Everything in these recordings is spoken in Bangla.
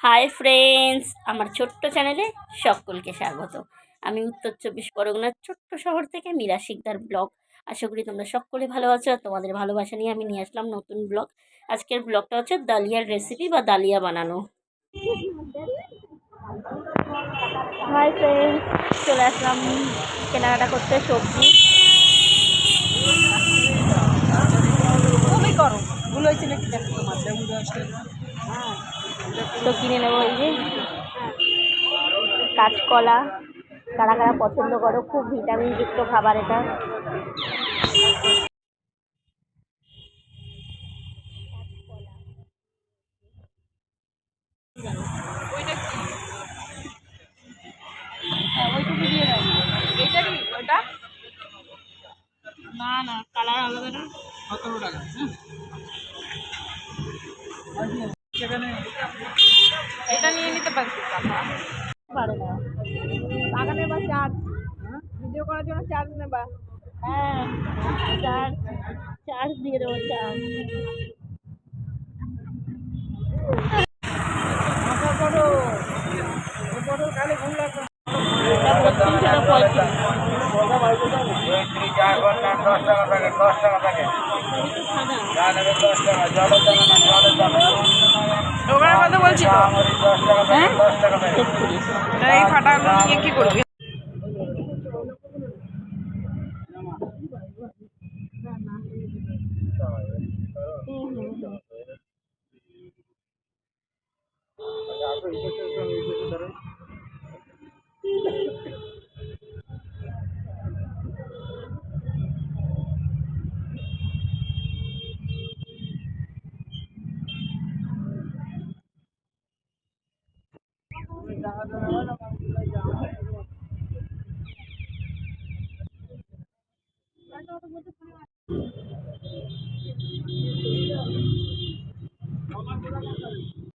হাই ফ্রেন্ডস, আমার ছোট্ট চ্যানেলে সকলকে স্বাগত। আমি উত্তর 24 পরগনার ছোট্ট শহর থেকে মীরা শিকদার ব্লগ। আশা করি তোমরা সকলে ভালো আছো। আর তোমাদের ভালোবাসা নিয়ে আমি নিয়ে আসলাম নতুন ব্লগ। আজকের ব্লগটা হচ্ছে ডালিয়ার রেসিপি বা ডালিয়া বানানো। হাই ফ্রেন্ডস, চলে আসলাম কেনাকাটা করতে সবজি। তো কিনে নেবো এই যে কাঁচকলা। কারা কারা পছন্দ করো, খুব ভিটামিন যুক্ত খাবার এটা। না না, কালার আলাদা না। 17 টাকা। এটা নিয়ে নিতে পারছি পারো না। টাকা নেবা চার্জ, ভিডিও করার জন্য চার্জ নেবা। হ্যাঁ, চার্জ চার্জ দিয়ে দেবো চার্জ। দোকানের কথা বলছি তো। এই ফাটাগুলো নিয়ে কি করবি?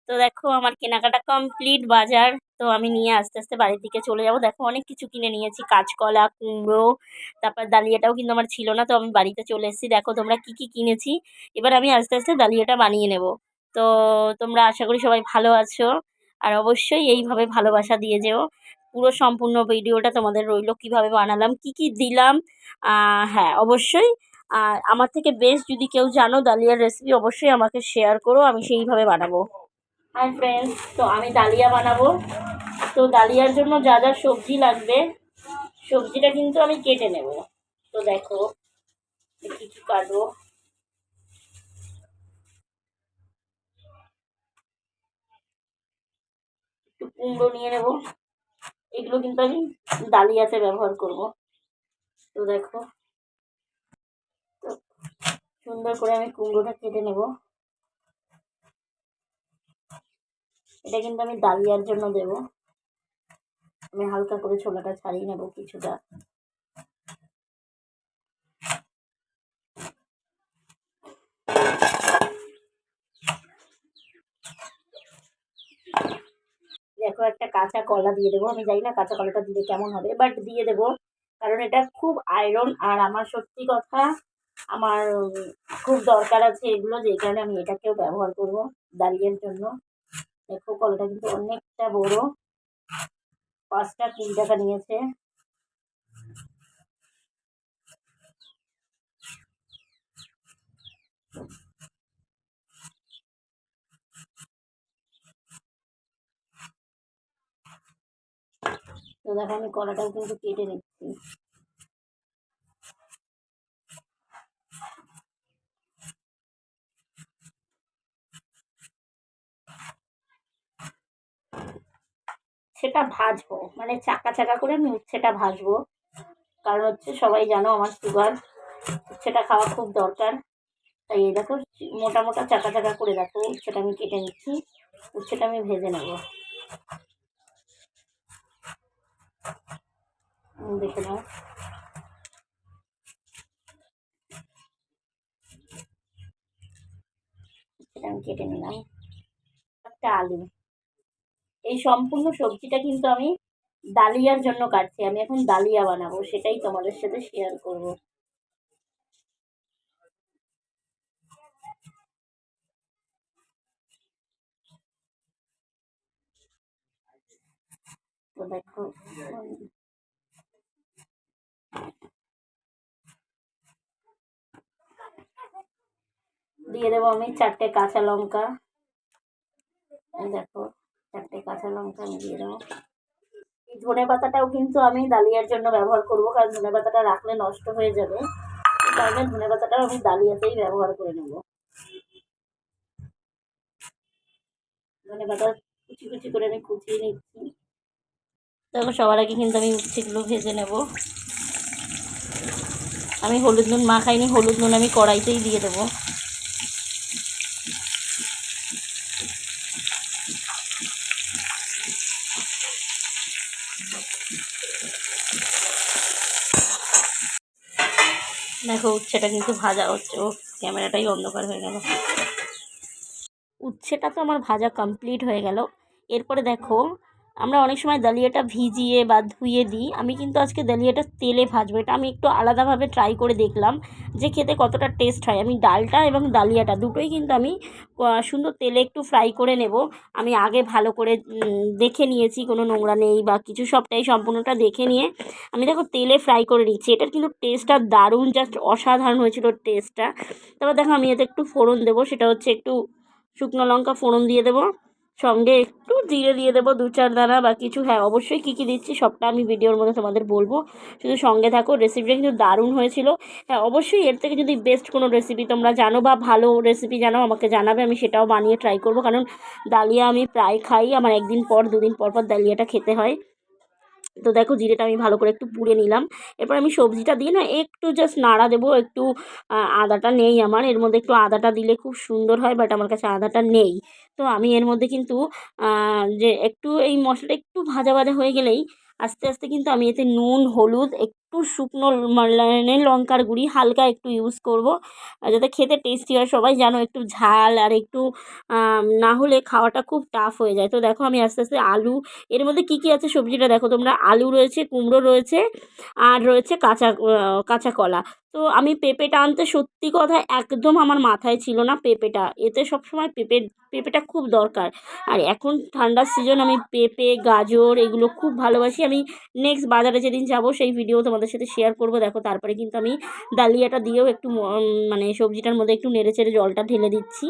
তো দেখো আমার কেনাকাটা কমপ্লিট বাজার। তো আমি নিয়ে আস্তে আস্তে বাড়ির দিকে চলে যাব। দেখো অনেক কিছু কিনে নিয়েছি, কাঁচকলা, কুমড়ো, তারপর ডালিয়াটাও কিন্তু আমার ছিল না, তো আমি বাড়িতে চলে এসেছি। দেখো তোমরা কি কি কিনেছি। এবার আমি আস্তে আস্তে ডালিয়াটা বানিয়ে নেব। তো তোমরা আশা করি সবাই ভালো আছো, আর অবশ্যই এইভাবে ভালোবাসা দিয়ে যেও। পুরো সম্পূর্ণ ভিডিওটা তোমাদের রইলো কিভাবে বানালাম, কি কি দিলাম। হ্যাঁ অবশ্যই। আর আমার থেকে বেস্ট যদি কেউ জানো ডালিয়ার রেসিপি, অবশ্যই আমাকে শেয়ার করো, আমি সেইভাবে বানাবো। হাই ফ্রেন্ডস, তো আমি ডালিয়া বানাবো। তো ডালিয়ার জন্য যা যা সবজি লাগবে, সবজিটা কিন্তু আমি কেটে নেব। তো দেখো কি কি কাটবো। একটু কুমড়ো নিয়ে নেব, এগুলো কিন্তু আমি ডালিয়াতে ব্যবহার করব। তো দেখো, তো সুন্দর করে আমি কুমড়োটা কেটে নেব। এটা কিন্তু আমি ডালিয়ার জন্য দেব। আমি হালকা করে ছোলাটা ছাড়িয়ে নেব কিছুটা। দেখো একটা কাঁচা কলা দিয়ে দেবো। আমি জানি না কাঁচা কলাটা দিলে কেমন হবে, বাট দিয়ে দেবো, কারণ এটা খুব আয়রন। আর আমার সত্যি কথা, আমার খুব দরকার আছে এগুলো, যেই কারণে আমি এটাকেও ব্যবহার করব ডালিয়ার জন্য। দেখো কলাটা কিন্তু অনেকটা বড়, 5টা 3 টাকা নিয়েছে। তো দেখো আমি কলাটাও কিন্তু কেটে নিচ্ছি। সেটা ভাজবো, মানে চাকা চাকা করে আমি উচ্ছেটা ভাজবো। কারণ হচ্ছে সবাই জানো আমার সুগার, উচ্ছেটা খাওয়া খুব দরকার। তাই এই দেখো মোটা মোটা চাকা চাকা করে দেখো উচ্ছেটা আমি কেটে নিচ্ছি। উচ্ছেটা আমি ভেজে নেব, দেখে নাও। উচ্ছেটা আমি কেটে নিলাম। একটা আলু, এই সম্পূর্ণ সবজিটা কিন্তু আমি ডালিয়ার জন্য কাটছি। আমি এখন ডালিয়া বানাবো, সেটাই তোমাদের সাথে শেয়ার করব। তো দেখো দিয়ে দেবো আমি 4টে কাঁচা লঙ্কা। এই দেখো 4টে কাঁচা লঙ্কা আমি দিয়ে দেবো। এই ধনে পাতাটাও কিন্তু আমি ডালিয়ার জন্য ব্যবহার করব, কারণ ধনে পাতাটা রাখলে নষ্ট হয়ে যাবে, এই কারণে ধনে পাতাটাও আমি ডালিয়াতেই ব্যবহার করে নেব। ধনে পাতা কুচি কুচি করে আমি কুচিয়ে নিচ্ছি। দেখো সবার আগে কিন্তু আমি উচ্ছেগুলো ভেজে নেব। আমি হলুদ নুন মাখাইনি, হলুদ নুন আমি কড়াইতেই দিয়ে দেবো। দেখো উচ্ছেটা কিন্তু ভাজা হচ্ছে। ও ক্যামেরাটাই অন্ধকার হয়ে গেল। উচ্ছেটা তো আমার ভাজা কমপ্লিট হয়ে গেল। এরপরে দেখো আমরা অনেক সময় ডালিয়াটা ভিজিয়ে বা ধুয়ে দিই, আমি কিন্তু আজকে ডালিয়াটা তেলে ভাজবো। এটা আমি একটু আলাদাভাবে ট্রাই করে দেখলাম যে খেতে কতটা টেস্ট হয়। আমি ডালটা এবং ডালিয়াটা দুটোই কিন্তু আমি সুন্দর তেলে একটু ফ্রাই করে নেব। আমি আগে ভালো করে দেখে নিয়েছি কোনো নোংরা নেই বা কিছু, সবটাই সম্পূর্ণটা দেখে নিয়ে আমি দেখো তেলে ফ্রাই করে নিচ্ছি। এটার কিন্তু টেস্টটা দারুণ, জাস্ট অসাধারণ হয়েছিল টেস্টটা। তারপর দেখো আমি এতে একটু ফোড়ন দেবো, সেটা হচ্ছে একটু শুকনো লঙ্কা ফোড়ন দিয়ে দেবো, সঙ্গে একটু জিরে দিয়ে দেবো 2-4 দানা বা কিছু। হ্যাঁ অবশ্যই কী কী দিচ্ছি সবটা আমি ভিডিওর মধ্যে তোমাদের বলবো, শুধু সঙ্গে থাকো। রেসিপিটা কিন্তু দারুণ হয়েছিল। হ্যাঁ অবশ্যই এর থেকে যদি বেস্ট কোনো রেসিপি তোমরা জানো বা ভালো রেসিপি জানো আমাকে জানাবে, আমি সেটাও বানিয়ে ট্রাই করবো। কারণ ডালিয়া আমি প্রায় খাই, আমার 1 দিন পর 2 দিন পর পর ডালিয়াটা খেতে হয়। তো দেখো জিরেটা আমি ভালো করে একটু পুড়ে নিলাম। এরপর আমি সবজিটা দিয়ে না একটু জাস্ট নাড়া দেবো। একটু আদাটা নেই আমার, এর মধ্যে একটু আদাটা দিলে খুব সুন্দর হয়, বাট আমার কাছে আদাটা নেই। তো আমি এর মধ্যে কিন্তু যে একটু এই মশলাটা একটু ভাজা ভাজা হয়ে গেলেই আস্তে আস্তে কিন্তু আমি এতে নুন, হলুদ, একটু শুকনো মানে লঙ্কার গুঁড়ি হালকা একটু ইউজ করব, যাতে খেতে টেস্টি হয়। সবাই জানো একটু ঝাল আর একটু না হলে খাওয়াটা খুব টাফ হয়ে যায়। তো দেখো আমি আস্তে আস্তে আলু, এর মধ্যে কী কী আছে সবজিটা দেখো তোমরা, আলু রয়েছে, কুমড়ো রয়েছে, আর রয়েছে কাঁচা কলা। তো আমি পেঁপেটা আনতে সত্যি কথা একদম আমার মাথায় ছিল না পেঁপেটা, এতে সবসময় পেঁপেটা খুব দরকার। আর এখন ঠান্ডার সিজন, আমি পেঁপে, গাজর এগুলো খুব ভালোবাসি। আমি নেক্সট বাজারে যেদিন যাব সেই ভিডিও তোমাদের সাথে শেয়ার করব। দেখো তারপরে কিন্তু আমি ডালিয়াটা দিয়েও একটু মানে সবজিটার মধ্যে একটু নেড়ে চেড়ে জলটা ঢেলে দিচ্ছি।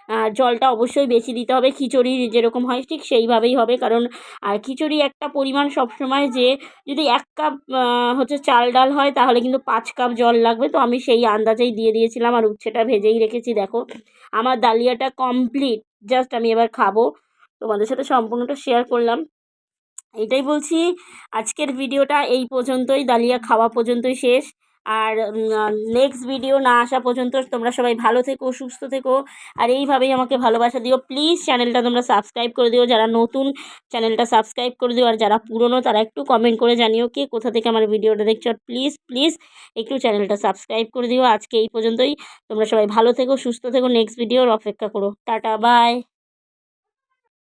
আর জলটা অবশ্যই বেশি দিতে হবে, খিচুড়ি যেরকম হয় ঠিক সেইভাবেই হবে। কারণ আর খিচুড়ি একটা পরিমাণ সবসময়, যে যদি 1 কাপ হচ্ছে চাল ডাল হয় তাহলে কিন্তু 5 কাপ জল লাগবে। তো আমি সেই আন্দাজেই দিয়ে দিয়েছিলাম, আর উচ্ছেটা ভেজেই রেখেছি। দেখো আমার ডালিয়াটা কমপ্লিট, জাস্ট আমি এবার খাবো। তোমাদের সাথে সম্পূর্ণটা শেয়ার করলাম। এটাই বলছি, আজকের ভিডিওটা এই পর্যন্তই, ডালিয়া খাওয়া পর্যন্তই শেষ। আর নেক্সট ভিডিও না আসা পর্যন্ত তোমরা সবাই ভালো থেকো, সুস্থ থেকো, আর এইভাবেই আমাকে ভালোবাসা দিও। প্লিজ চ্যানেলটা তোমরা সাবস্ক্রাইব করে দিও, যারা নতুন চ্যানেলটা সাবস্ক্রাইব করে দিও, আর যারা পুরনো তারা একটু কমেন্ট করে জানিও কে কোথা থেকে আমার ভিডিওটা দেখছো। আর প্লিজ প্লিজ একটু চ্যানেলটা সাবস্ক্রাইব করে দিও। আজকে এই পর্যন্তই, তোমরা সবাই ভালো থেকো, সুস্থ থেকো, নেক্সট ভিডিওর অপেক্ষা করো। Tata, by.